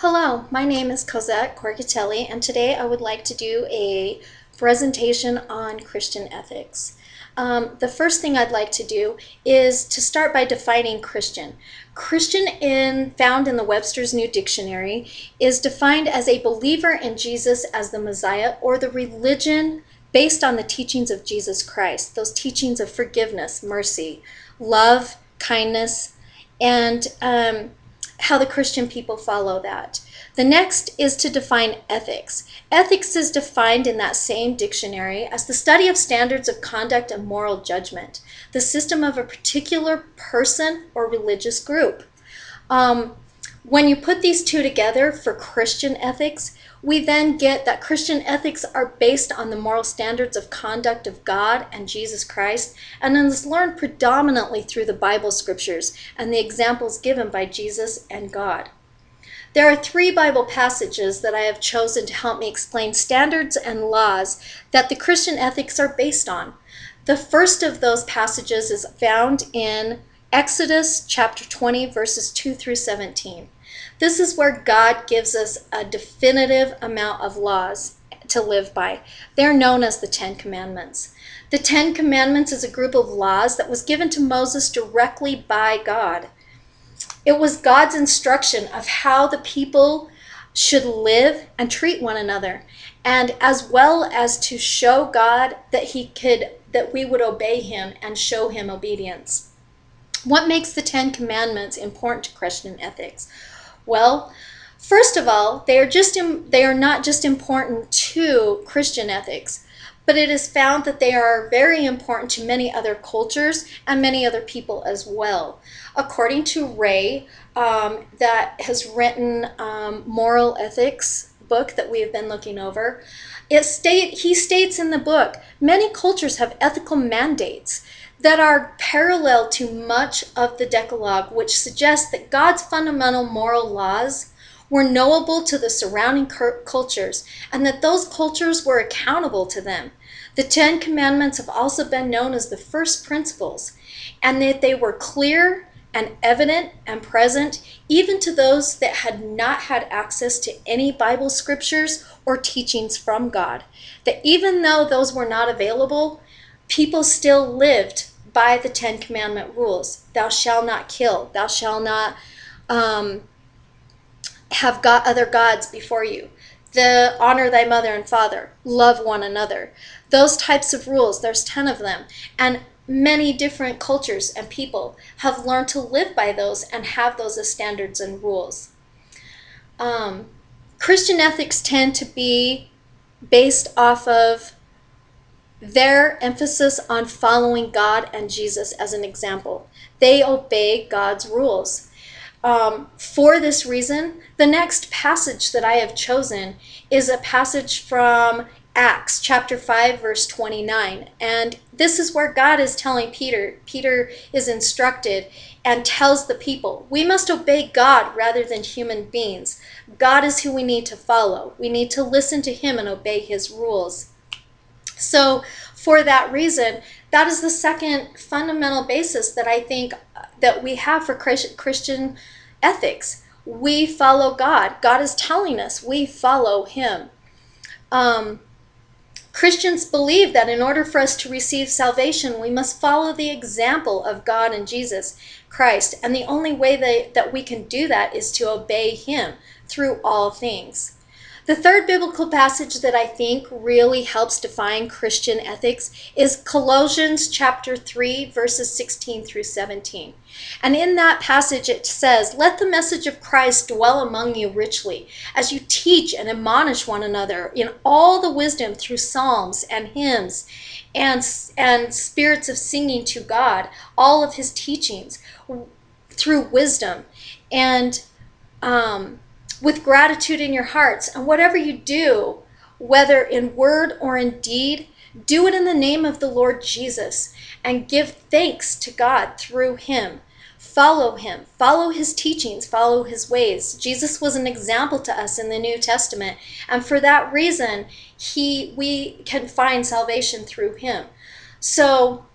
Hello, my name is Kozette and today I would like to do a presentation on Christian ethics. The first thing I'd like to do is to start by defining Christian. Found in the Webster's New Dictionary, is defined as a believer in Jesus as the Messiah or the religion based on the teachings of Jesus Christ, those teachings of forgiveness, mercy, love, kindness, and how the Christian people follow that. The next is to define ethics. Ethics is defined in that same dictionary as the study of standards of conduct and moral judgment, the system of a particular person or religious group. When you put these two together for Christian ethics, we then get that Christian ethics are based on the moral standards of conduct of God and Jesus Christ, and is learned predominantly through the Bible scriptures and the examples given by Jesus and God. There are 3 Bible passages that I have chosen to help me explain standards and laws that the Christian ethics are based on. The first of those passages is found in Exodus chapter 20, verses 2 through 17. This is where God gives us a definitive amount of laws to live by. They're known as the 10 Commandments. The 10 Commandments is a group of laws that was given to Moses directly by God. It was God's instruction of how the people should live and treat one another, and as well as to show God that we would obey him and show him obedience. What makes the 10 Commandments important to Christian ethics? Well, first of all, they are not just important to Christian ethics, but it is found that they are very important to many other cultures and many other people as well. According to Ray, that has written Moral Ethics book that we have been looking over, he states in the book, many cultures have ethical mandates that are parallel to much of the Decalogue, which suggests that God's fundamental moral laws were knowable to the surrounding cultures, and that those cultures were accountable to them. The 10 Commandments have also been known as the first principles, and that they were clear and evident and present even to those that had not had access to any Bible scriptures or teachings from God. That even though those were not available, people still lived by the 10 Commandment rules. Thou shalt not kill. Thou shalt not have other gods before you. Honor thy mother and father. Love one another. Those types of rules, there's 10 of them. And many different cultures and people have learned to live by those and have those as standards and rules. Christian ethics tend to be based off of their emphasis on following God and Jesus as an example. They obey God's rules. For this reason, the next passage that I have chosen is a passage from Acts chapter 5, verse 29. And this is where God is telling Peter is instructed and tells the people, we must obey God rather than human beings. God is who we need to follow. We need to listen to him and obey his rules. So for that reason, that is the second fundamental basis that I think that we have for Christian ethics. We follow God. God is telling us we follow him. Christians believe that in order for us to receive salvation, we must follow the example of God and Jesus Christ. And the only way that we can do that is to obey him through all things. The third biblical passage that I think really helps define Christian ethics is Colossians chapter 3, verses 16 through 17. And in that passage it says, let the message of Christ dwell among you richly, as you teach and admonish one another in all the wisdom through psalms and hymns and spirits of singing to God, all of his teachings through wisdom, and with gratitude in your hearts. And whatever you do, whether in word or in deed, do it in the name of the Lord Jesus and give thanks to God through him. Follow him, follow his teachings, follow his ways. Jesus was an example to us in the New Testament, and for that reason, we can find salvation through him. So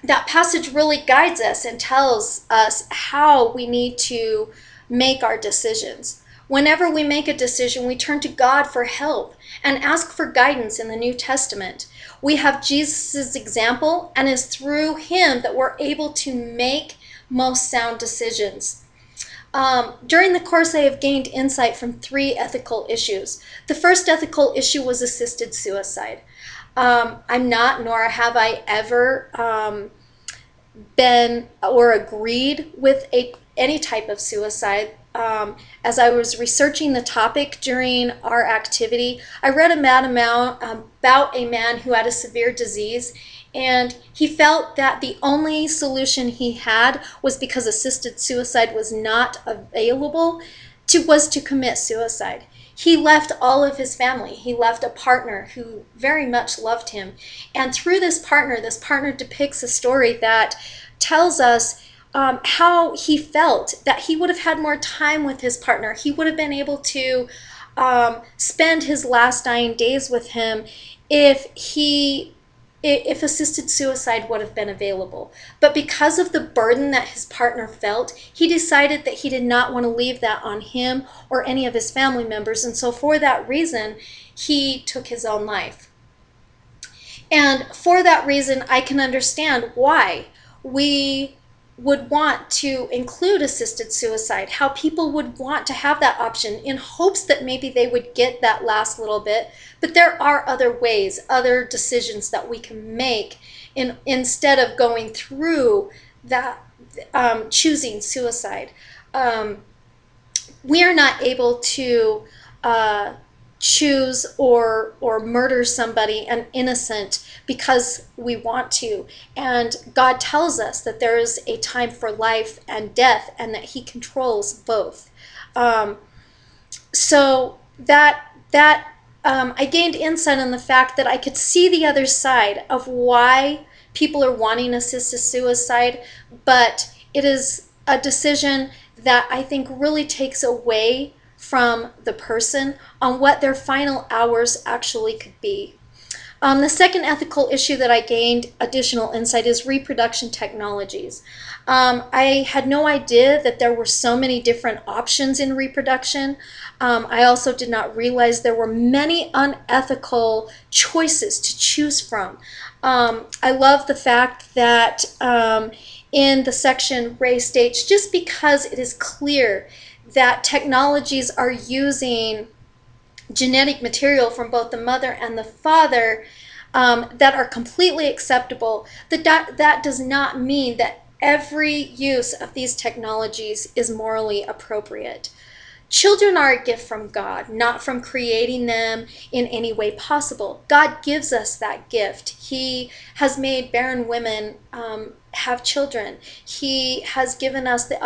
that passage really guides us and tells us how we need to make our decisions. Whenever we make a decision, we turn to God for help and ask for guidance in the New Testament. We have Jesus' example, and it's through him that we're able to make most sound decisions. During the course, I have gained insight from 3 ethical issues. The first ethical issue was assisted suicide. I'm not, nor have I ever been or agreed with any type of suicide. As I was researching the topic during our activity, I read about a man who had a severe disease, and he felt that the only solution he had was, because assisted suicide was not available, was to commit suicide. He left all of his family. He left a partner who very much loved him. And through this partner depicts a story that tells us how he felt, that he would have had more time with his partner. He would have been able to spend his last dying days with him if assisted suicide would have been available. But because of the burden that his partner felt, he decided that he did not want to leave that on him or any of his family members. And so for that reason, he took his own life. And for that reason, I can understand why we would want to include assisted suicide, how people would want to have that option in hopes that maybe they would get that last little bit. But there are other ways, other decisions that we can make instead of going through that, choosing suicide. We are not able to choose or murder somebody, an innocent, because we want to. And God tells us that there is a time for life and death, and that he controls both. So I gained insight on the fact that I could see the other side of why people are wanting assisted suicide, but it is a decision that I think really takes away from the person on what their final hours actually could be. The second ethical issue that I gained additional insight is reproduction technologies. I had no idea that there were so many different options in reproduction. I also did not realize there were many unethical choices to choose from. I love the fact that in the section Ray states, just because it is clear that technologies are using genetic material from both the mother and the father that are completely acceptable, that does not mean that every use of these technologies is morally appropriate. Children are a gift from God, not from creating them in any way possible. God gives us that gift. He has made barren women have children. He has given us the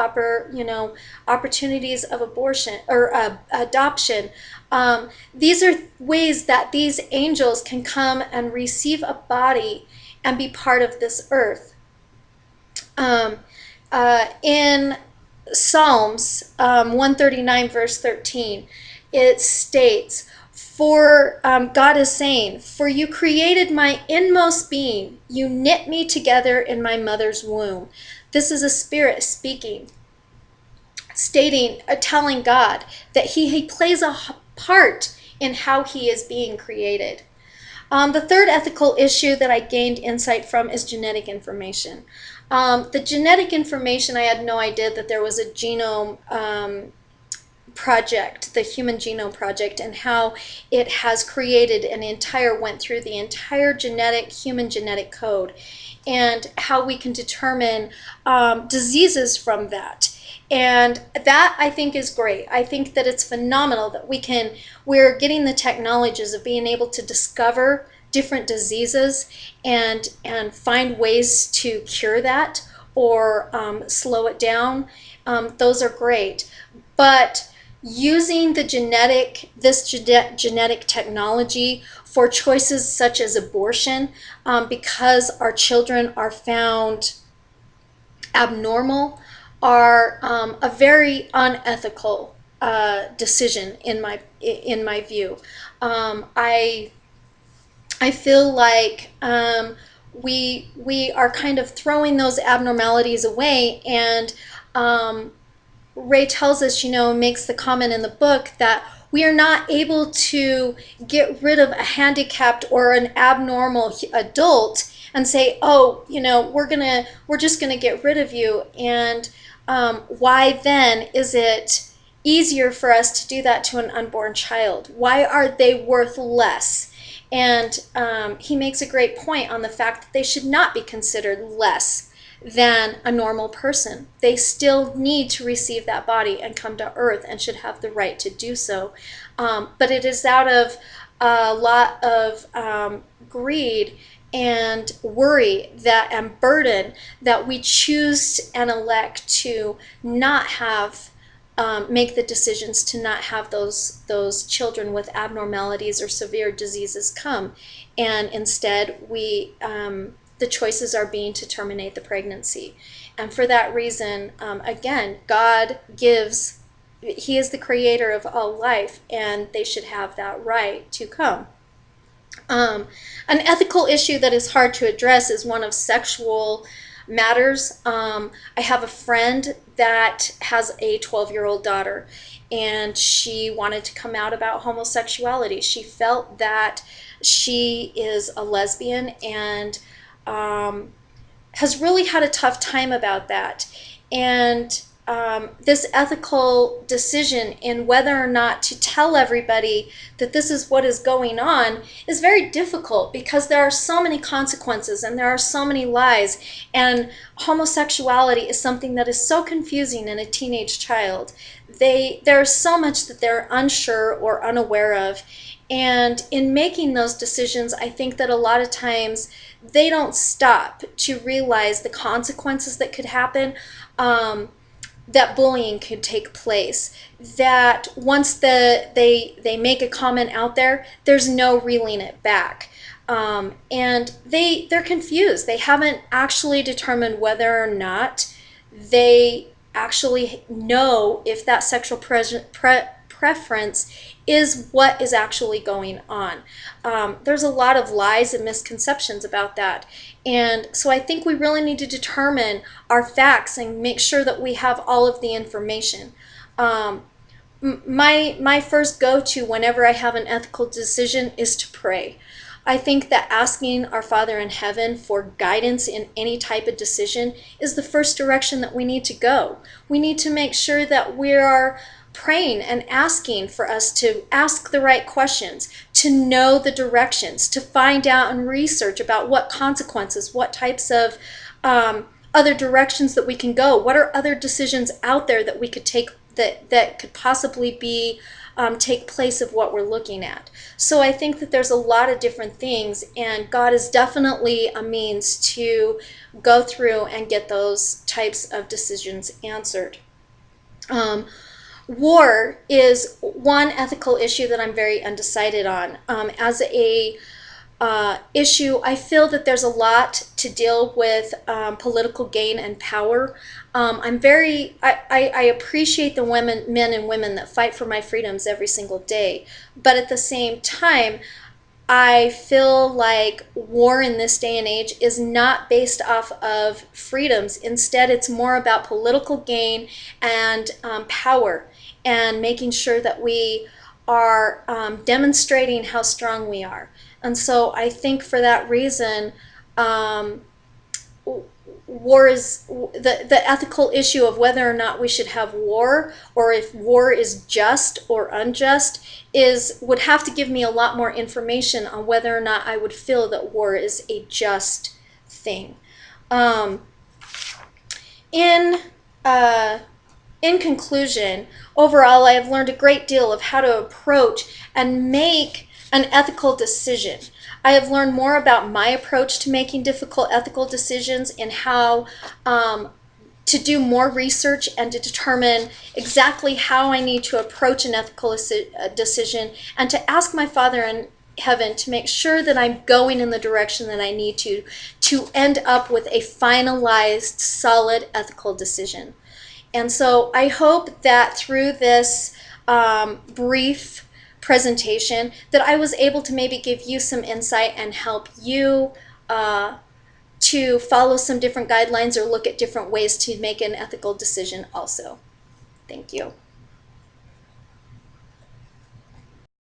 opportunities of abortion or adoption. These are ways that these angels can come and receive a body and be part of this earth. In Psalms 139 verse 13, it states, God is saying, "For you created my inmost being, you knit me together in my mother's womb." This is a spirit speaking, telling God that he plays a part in how he is being created. The third ethical issue that I gained insight from is genetic information. The genetic information, I had no idea that there was a genome project, the Human Genome Project, and how it has created went through the entire human genetic code, and how we can determine diseases from that. And that, I think, is great. I think that it's phenomenal that we're getting the technologies of being able to discover different diseases and find ways to cure that or slow it down. Those are great. But using this genetic technology for choices such as abortion, because our children are found abnormal, are a very unethical decision in my view. I feel like we are kind of throwing those abnormalities away and Ray tells us, makes the comment in the book that we are not able to get rid of a handicapped or an abnormal adult and say, oh, we're just gonna get rid of you. And why then is it easier for us to do that to an unborn child? Why are they worth less? And he makes a great point on the fact that they should not be considered less than a normal person. They still need to receive that body and come to earth and should have the right to do so. But it is out of a lot of greed and worry and burden that we choose and elect to not have make the decisions to not have those children with abnormalities or severe diseases come, and instead the choices are being to terminate the pregnancy. And for that reason, again, God gives, he is the creator of all life, and they should have that right to come. An ethical issue that is hard to address is one of sexual matters. I have a friend that has a 12-year-old daughter, and she wanted to come out about homosexuality. She felt that she is a lesbian and has really had a tough time about that. And this ethical decision in whether or not to tell everybody that this is what is going on is very difficult, because there are so many consequences and there are so many lies, and homosexuality is something that is so confusing in a teenage child. There's so much that they're unsure or unaware of, and in making those decisions, I think that a lot of times they don't stop to realize the consequences that could happen. That bullying could take place, that once they make a comment out there, there's no reeling it back. And they're confused. They haven't actually determined whether or not they actually know if that sexual preference is what is actually going on. There's a lot of lies and misconceptions about that. And so I think we really need to determine our facts and make sure that we have all of the information. My first go-to whenever I have an ethical decision is to pray. I think that asking our Father in heaven for guidance in any type of decision is the first direction that we need to go. We need to make sure that we are praying and asking for us to ask the right questions, to know the directions, to find out and research about what consequences, what types of other directions that we can go, what are other decisions out there that we could take that could possibly be take place of what we're looking at. So I think that there's a lot of different things, and God is definitely a means to go through and get those types of decisions answered. War is one ethical issue that I'm very undecided on. As a issue, I feel that there's a lot to deal with political gain and power. I appreciate the men and women that fight for my freedoms every single day, but at the same time, I feel like war in this day and age is not based off of freedoms. Instead, it's more about political gain and power, and making sure that we are demonstrating how strong we are. And so I think for that reason, war is the ethical issue of whether or not we should have war, or if war is just or unjust, would have to give me a lot more information on whether or not I would feel that war is a just thing. In conclusion, overall, I have learned a great deal of how to approach and make an ethical decision. I have learned more about my approach to making difficult ethical decisions, and how to do more research and to determine exactly how I need to approach an ethical decision, and to ask my Father in heaven to make sure that I'm going in the direction that I need to end up with a finalized, solid ethical decision. And so I hope that through this brief presentation that I was able to maybe give you some insight and help you to follow some different guidelines or look at different ways to make an ethical decision also. Thank you.